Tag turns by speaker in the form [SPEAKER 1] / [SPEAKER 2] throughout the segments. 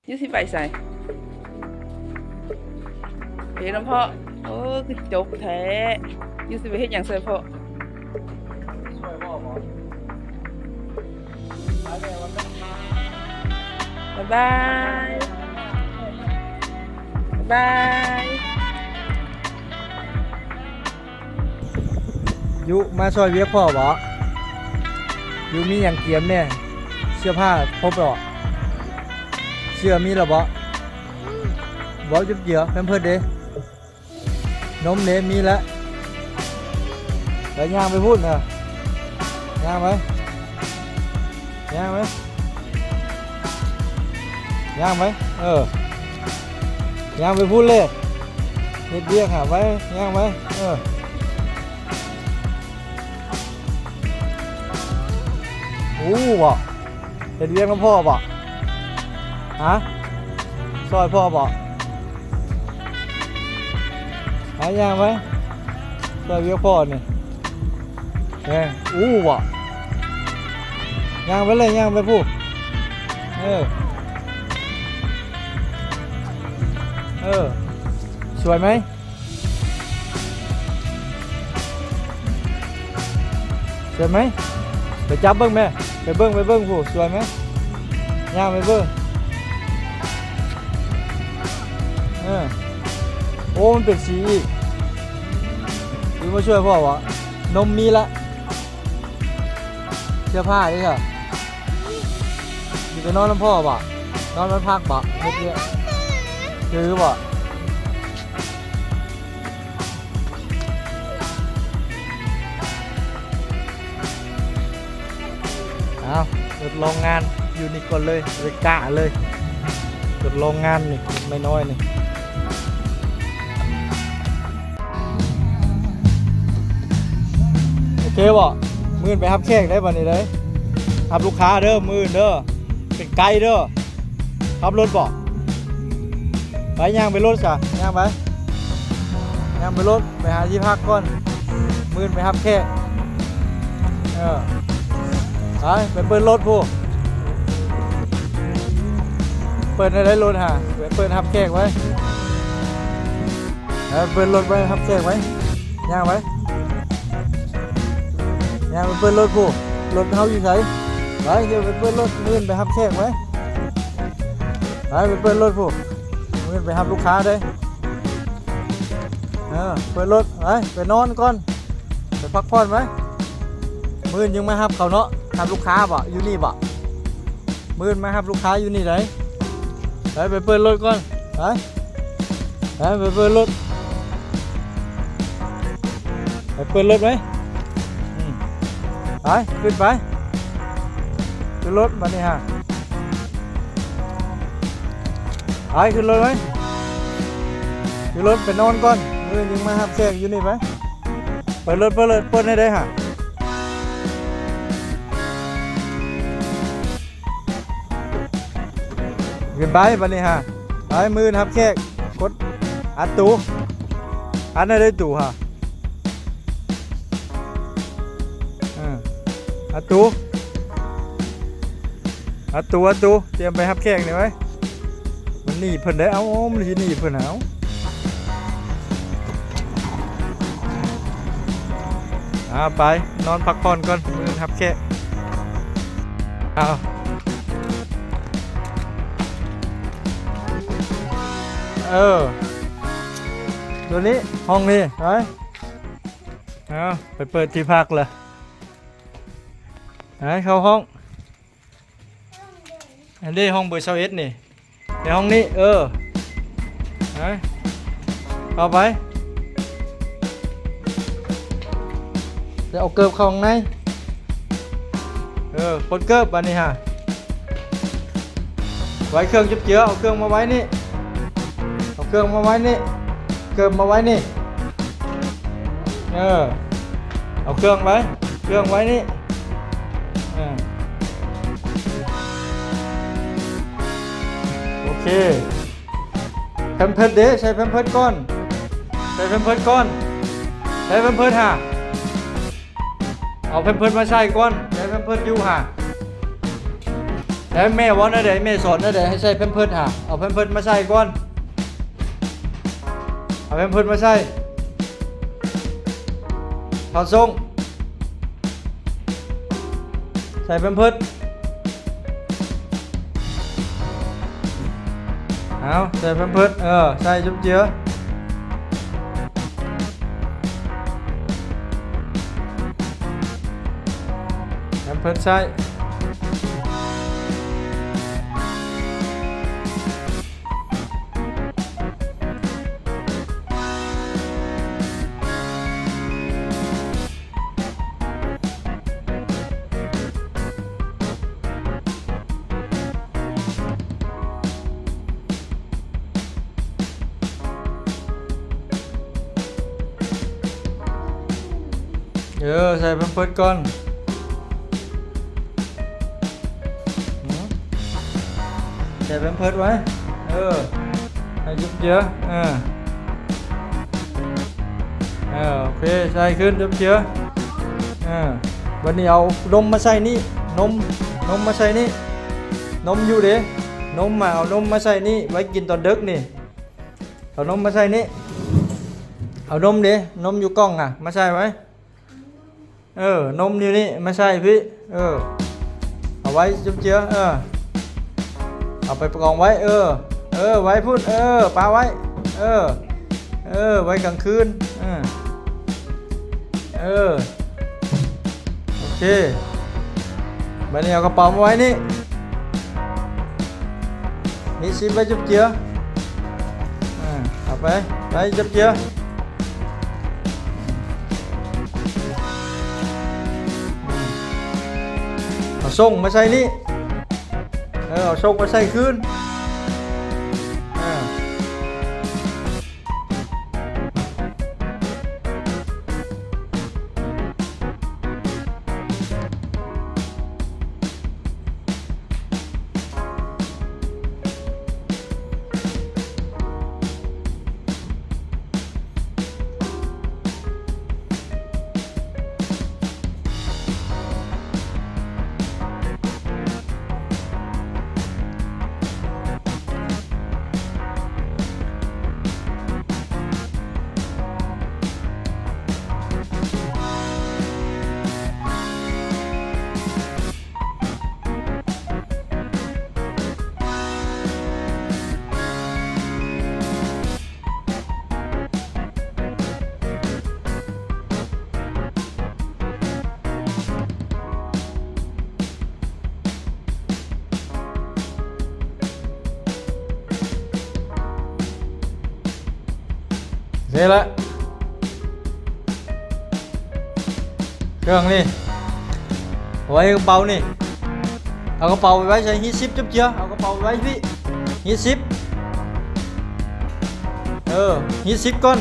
[SPEAKER 1] ยูสิไปใส่เฮ้ยน้ำพ่อโอ้คือจบแท้ยูสิไปเฮ็ดอย่างเสร็จพ่อ
[SPEAKER 2] ช่วยพ่อหมอไปแม่วันนี้
[SPEAKER 1] บ๊ายบายบ๊ายบาย
[SPEAKER 2] ยุมาช่วยเวียกพ่อบ่ยุมีอย่างเกียมเนี่ยเสื้อผ้าครบหรอเสื้อมีหรอบ่บ่จุ๊บเจือเพิ่มเพิ่มเด้นมเด้มีแล้วแล้วย่างไปพูดนะย่างไหมย่างไหมย่างไหมย่างไปพูดเลยเฮ็ดเบี้ยหาไว้ย่างไหมโอ้บ่เฮ็ดเบี้ยกับพ่อบ่ฮะซอยพ่อบ่หาย่างไหมซอยเบี้ยพ่อนี่บ่ย่างไปเลยย่างไปพูดสวยไหมสวยไหมไปจับเบิ้งแม่ไปเบิ้งผู้สวยไหมย่างไปเบิ้งโอ้มันเป็นสีอีกดูมาช่วยพ่อวะนมมีละเสื้อผ้าดิค่ะอยู่ไปนอนน้ำพ่อบ่นอนมันพักบ่เมื่อกี้ซื้อบ่เอาเปิดโรงงานอยู่นี่ก่อนเลยเลยกะเลยเปิดโรงงานนี่ไม่น้อยนี่โอเคบ่มื้อไปรับแขกได้บ่นี่เลยรับลูกค้าเด้อมื้อเด้อเป็นไกด์เด้อขับรถบ่ไปย่างไปรถจ้ะย่างไปรถไปหาที่พักก่อนมื้อไปรับแขกไปเปิดรถผู้เปิดได้รถฮะเปิดทับแขกไว้เปิดรถไว้ทับแขกไว้ย่างไว้ย่างไปเปิดรถผู้รถเขาอยู่ไหนไปเดี๋ยวไปเปิดรถมื่นไปทับแขกไว้ไปเปิดรถผู้มื่นไปทับลูกค้าได้เปิดรถไปนอนก่อนไปพักผ่อนไว้มื่นยังไม่ทับเขาเนาะทำลูกค้าบ่อยู่นี่บ่มื้อมาครับลูกค้าอยู่นี่ไหนไปเปิดรถก่อนไปเปิดรถไหมไปขึ้นไปขึ้นรถมานี่ฮะไปขึ้นรถไหมขึ้นรถไปนอนก่อนมื้อยังมาครับแขกอยู่นี่ไปเปิดรถเปิดให้ได้ฮะขึ้นไปบัดนี้ฮะไปมือทับแขกกดอัดตูอัดได้ตูฮะอัดตูเตรียมไปทับแขกนี่ไว้มันหนีเพิ่นได้มันสิหนีเพิ่นไปนอนพักผ่อนก่อนมือทับแขกตัวนี้ห้องนี้ไปเปิดที่พักเลยเข้าห้องอันนี้ห้องเบอร์21นี่ในห้องนี้เข้าไปจะเอาเกิบเข้าข้างในคนเกิบอันนี้ฮะไว้เครื่องจุ๊บเจือเอาเครื่องมาไว้นี่เอาเครื่องมาไว้นี่เกิบมาไว้นี่เอาเครื่องไว้นี่โอเคแพมเพิร์สเด้ใช้แพมเพิร์สก้อนฮะเอาแพมเพิร์สมาใส่ก้อนใช้แพมเพิร์สอยู่ฮะ แล้วแม่ว่านั่นเดี๋ยวแม่สอนนั่นเดี๋ยวให้ใส่แพมเพิร์สหาเอาแพมเพิร์สมาใส่ก่อนเอาแพมเพิร์สมาใส่ถอดทรงใส่แพมเพิร์สเอาใส่แพมเพิร์สใส่จุ๊บเจือแพมเพิร์สใส่ใส่แพมเพิร์สก่อนใส่แพมเพิร์สไว้ให้จุ๊บเจือโอเคใส่ขึ้นจุ๊บเจือวันนี้เอานมมาใส่นี่นมมาใส่นี่นมอยู่เด้นมมาเอานมมาใส่นี่ไว้กินตอนดึกนี่เอานมมาใส่นี่เอานมเด้นมอยู่กล้องมาใส่ไว้นมอยู่นี่มาใส่พี่เอาไว้จุ๊บเจือเอาไปประกองไว้ไว้พูดปาไว้ไว้กลางคืนโอเคบัดนี้เอากระเป๋ามาไว้นี่มีซิปไว้จุ๊บเจือเอาไปจุ๊บเจือเอาส่งมาใส่นี่เอาส่งมาใส่คืนเสร็จแล้วเครื่องนี่ไว้กระเป๋านี่เอากระเป๋าไว้ใส่ฮีซิปจุ๊บเจือเอากระเป๋าไว้พี่ฮีซิปฮีซิปก่อน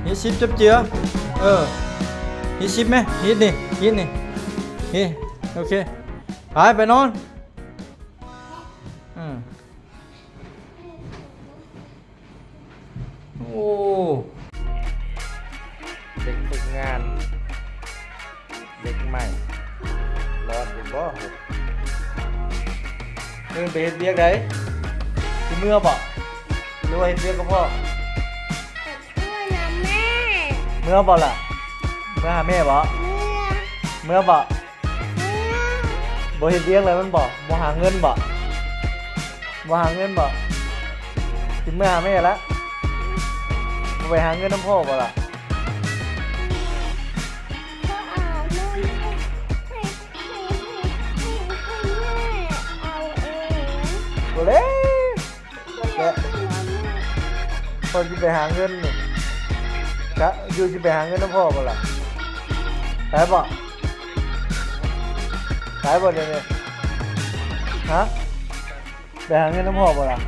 [SPEAKER 2] ฮีซิปจุ๊บเจือฮีซิปไหมฮีนี่ฮีโอเคไปนอนโอ้เด็กฝึกงานเด็กใหม่ร้อนอยู่บ่ไปเฮ็ดเวียกได้ที่เมื่อบ่หรือว่าเฮ็ดเวียกกับพ่อ
[SPEAKER 3] ช่วยนะแม่
[SPEAKER 2] เมื่อบ่ล่ะเมื่อหาแม่บ่เมื่อบ่เฮ็ดเวียกเลยมันบ่หาเงินบ่หาเงินบ่ที่เมื่อหาแม่ละไปหาเงินน้ำพ่อบ่ล่ะ
[SPEAKER 3] พ่อเอาเงินให้แม่เอาเอง
[SPEAKER 2] บ่เลยแกคนที่ไปหาเงินนี่จะอยู่ที่ไปหาเงินน้ำพ่อบ่ล่ะขายบ่เดี๋ยวนี้ฮะไปหาเงินน้ำพ่อบ่ล่ะ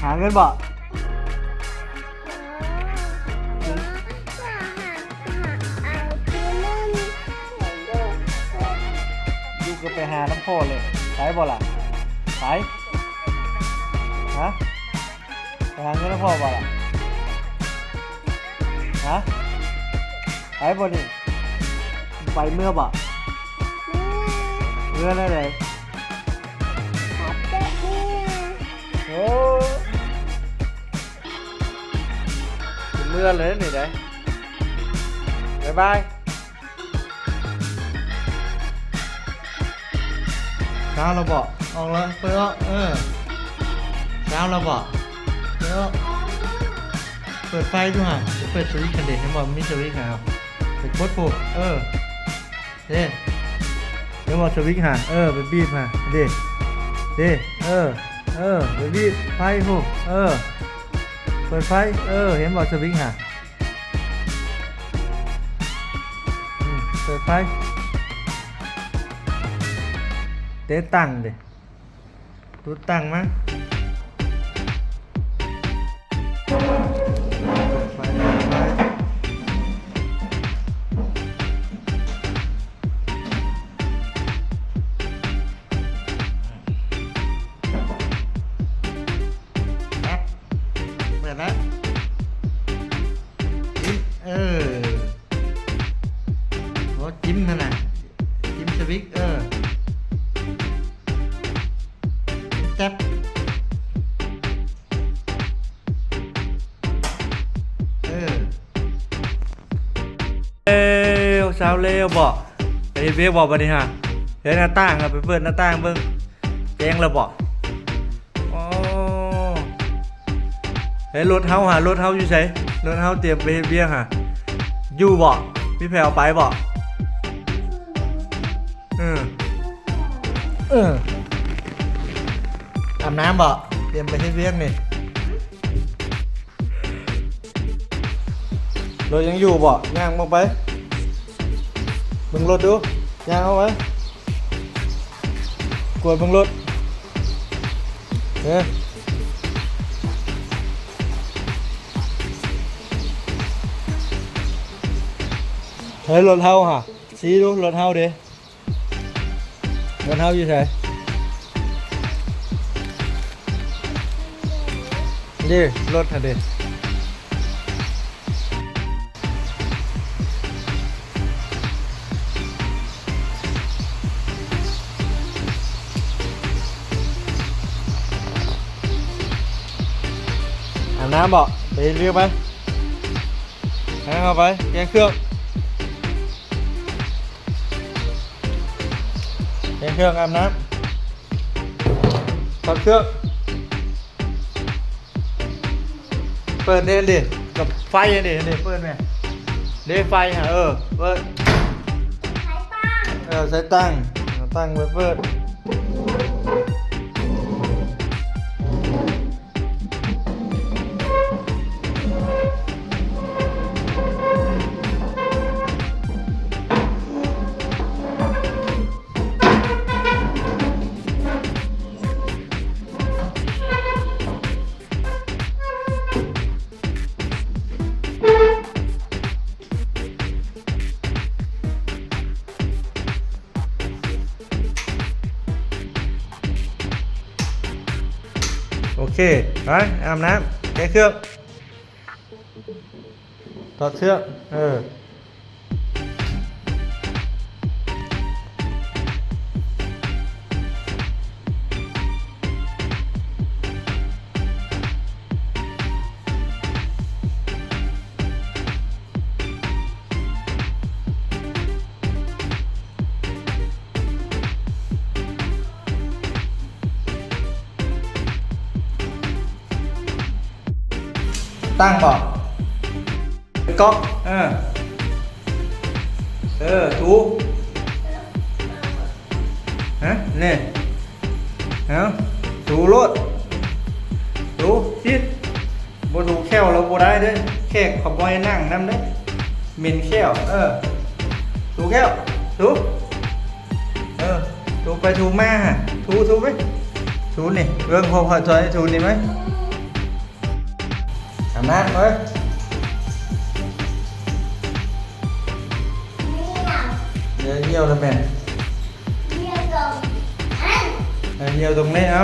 [SPEAKER 2] หาเงินบ่ก็ไปหาน้ำพ่อเลยขายบ่ล่ะขายฮะไปหาเงินน้ำพ่อบ่ล่ะฮะขายบ่นี่ไปเมื่อบ่ไป เมื่อได้ไหน
[SPEAKER 3] ขับเจ๊เนี่ย
[SPEAKER 2] โอ้เมื่อเลยนี่ได้บ๊ายบายเช้าเราบอกออกแล้วเปิดเช้าเราบอกเปิดไฟด้วยฮะเปิดสวิตช์กันเด็กให้บอกมีสวิตช์ครับไปกดปุ่มเด้เดี๋ยวบอกสวิตช์ฮะไปบีบฮะเด้ไปบีบไฟปุ่มเปิดไฟเห็นบอกสวิตช์ฮะเปิดไฟเตะตั้งเด้ตูตั้งมั้งไฟเปิดแล้วจิ้มนั่นน่ะจิ้มสวิตช์แจ๊บสาวเลวบอกไปเบียบอกบัดนี้ฮะเห็นหน้าต่างครับไปเปิดหน้าต่างเบิ่งแจ้งแล้วบอกอ๋อเฮ้ยรถเฮาอยู่ไสรถเฮาเตรียมไปเบียฮะอยู่บอกพี่แพรวไปบอกอาบน้ำบ่เตรียมไปให้เวียงนี่รถยังอยู่บ่ย่างมองไปมึงรถดูย่างเอาไว้กวนมึงรถเฮ้ยรถเฮาฮะชี้ดูรถเฮาดิรถเฮาอยู่ไหนดิรถฮะดิอาบน้ำบ่ไปเรียกไปให้เข้าไปแกงเครื่องอาบน้ำถอดเครื่องเปิดเด่นดิกับไฟเด่นเปิดไหมเด่นไฟฮะเปิดใช้ตั้งไว้เปิดโอเคไปอาบน้ำแกะเครื่องถอดเครื่องตั้งบอกก๊อกถูนี่ถูรถถูชิดบ่ถูแค่วเราบ่ได้เด้แค่ขบอยนั่งนำเด้เหม็นแค่วถูแค่วถูถูไปถูมาถูไปถูนี่เรื่องพอถอยถูนี่ไหมอาบน้ำเลยเดี๋ยวเยี่ยวแล้วแม่เยี่ยวตรงนี้เอา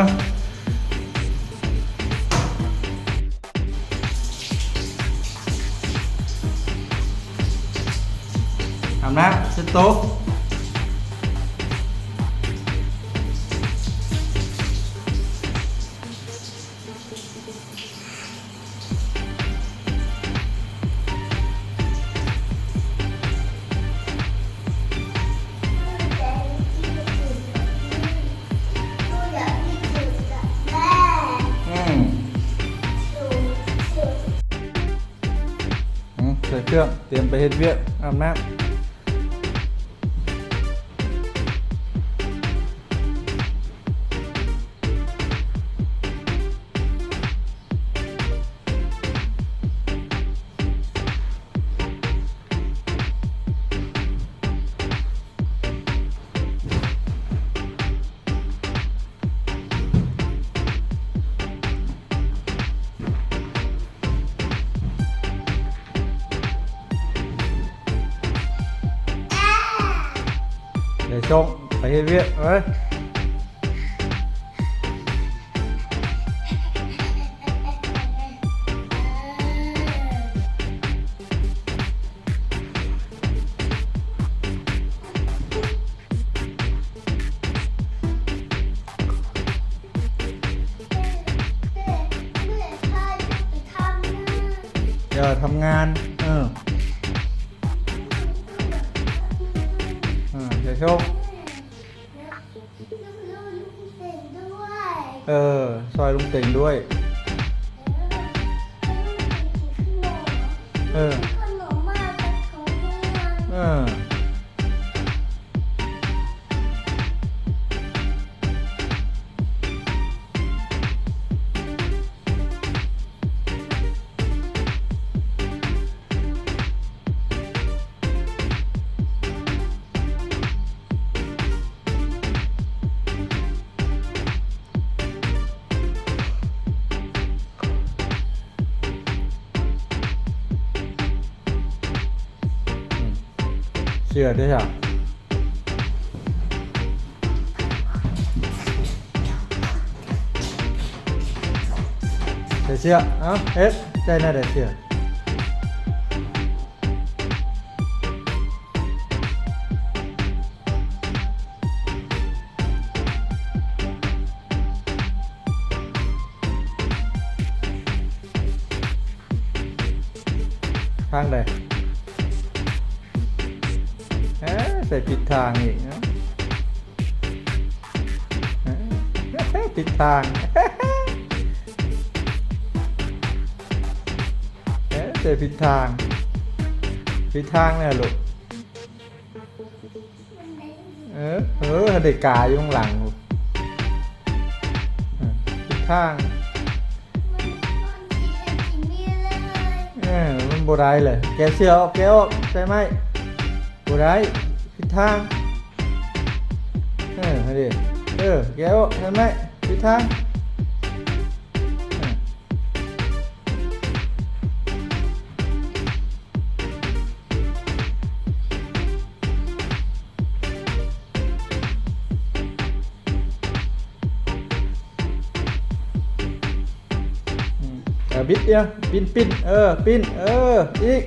[SPEAKER 2] อาบน้ำเช็ดโต๊ะ เครื่องเตรียมไปเฮ็ดเวียกอาบน้ำเดี๋ยวชงไปเฮ็ดเวียกเอ้ยเดี๋ยวทำงานเดี๋ยวชงซอยลุงเต่งด้วยเชื่อด้วยอ่ะเชื่อเอ้าเอฟใจน่าเด็ดเชื่อทางใดใส่ผิดทางอีกนะผิดทางใส่ผิดทางเนี่ยลูกเด็กกาอยู่ข้างหลังผิดทางมันโบได้เลยแกเสียออกแกออกใช่ไหมโบได้ผิดทางเดี๋ยวแกออกใช่ไหมผิดทางบิดเนี่ยปิ้นปิ้นอีก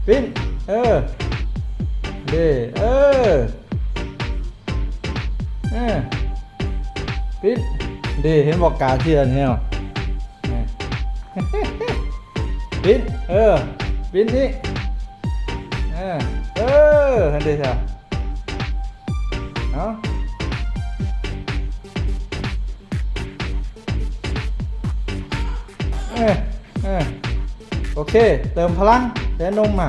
[SPEAKER 2] ปิ้นเด้ปิ้นเด้เห็นบอกกาเทียนเนี่ยปิ้นปิ้นนี่เห็นดิจ้ะเนาะโอเคเติมพลังแล้นมมา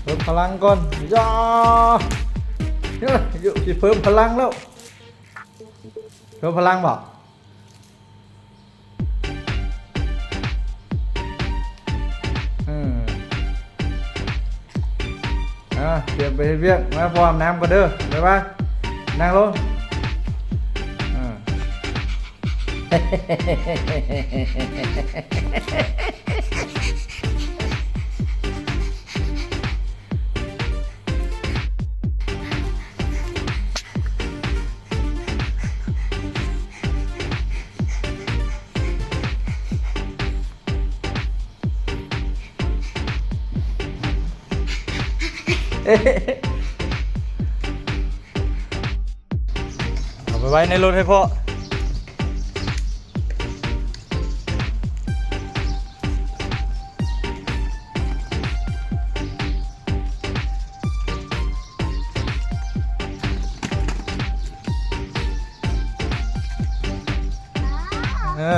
[SPEAKER 2] เพิ่มพลังก่อนย่าอยู่ที่เพิ่มพลังแล้วเพิ่มพลังบอกเตรียมไปเวียกมาพร้อมน้ำก็เด้อไปบ้างนั่งลงเอาไปไว้ในรถให้พ่อ
[SPEAKER 3] ห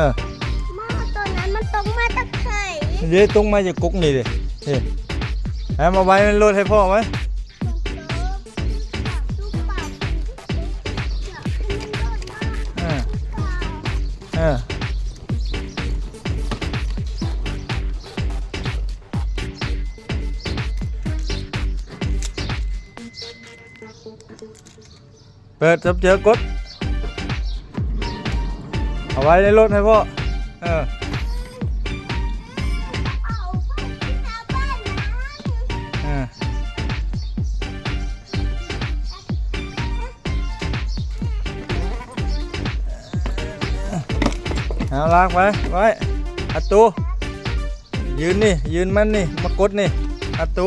[SPEAKER 3] ม้อตัวนั้นมันตรงมาตะไคร่
[SPEAKER 2] เดี๋ยวตรงมาจากกุ๊กนี่ดิเฮ้ยให้มาไว้ในรถให้พ่อไหม
[SPEAKER 3] ลูกปากอยากให้มันรอดมาก
[SPEAKER 2] เออเปิดจับเจอกดเอาไว้ในรถให้พ่อ
[SPEAKER 3] เอาไปที่หน้าบ้านนะ
[SPEAKER 2] เอาลากไว้อัดตูยืนนี่ยืนมันนี่มากดนี่อัดตู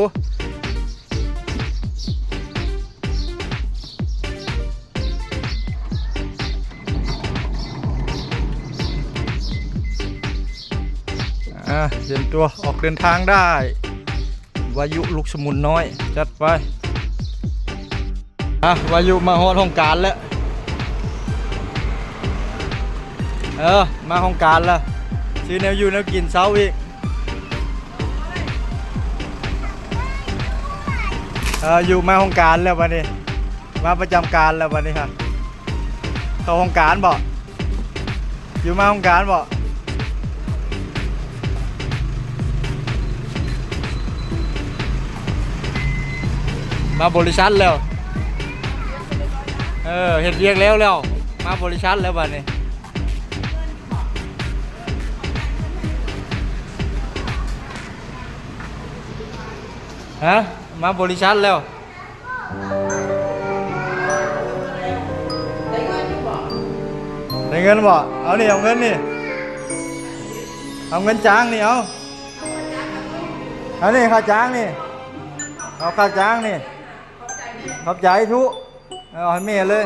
[SPEAKER 2] เตรียมตัวออกเดินทางได้วายุลูกสมุนน้อยจัดไปวายุมาฮอดห้องการแล้วมาห้องการแล้วซื้อแนวอยู่แนวกินเช้าอีกอยู่มาห้องการแล้ววันนี้มาประจำการแล้ววันนี้ค่ะเข้าห้องการบ่อยู่มาห้องการบ่มาบริษัทแล้วเห็นเรียกแล้วมาบริษัทแล้ววันนี้มาบริษัทแล้วได้เงินบ่เอานี่เอาเงินนี่เอาเงินจ้างนี่เอานี่ค่าจ้างนี่เอาค่าจ้างนี่ขอบใจทุกเอาให้แม่เลย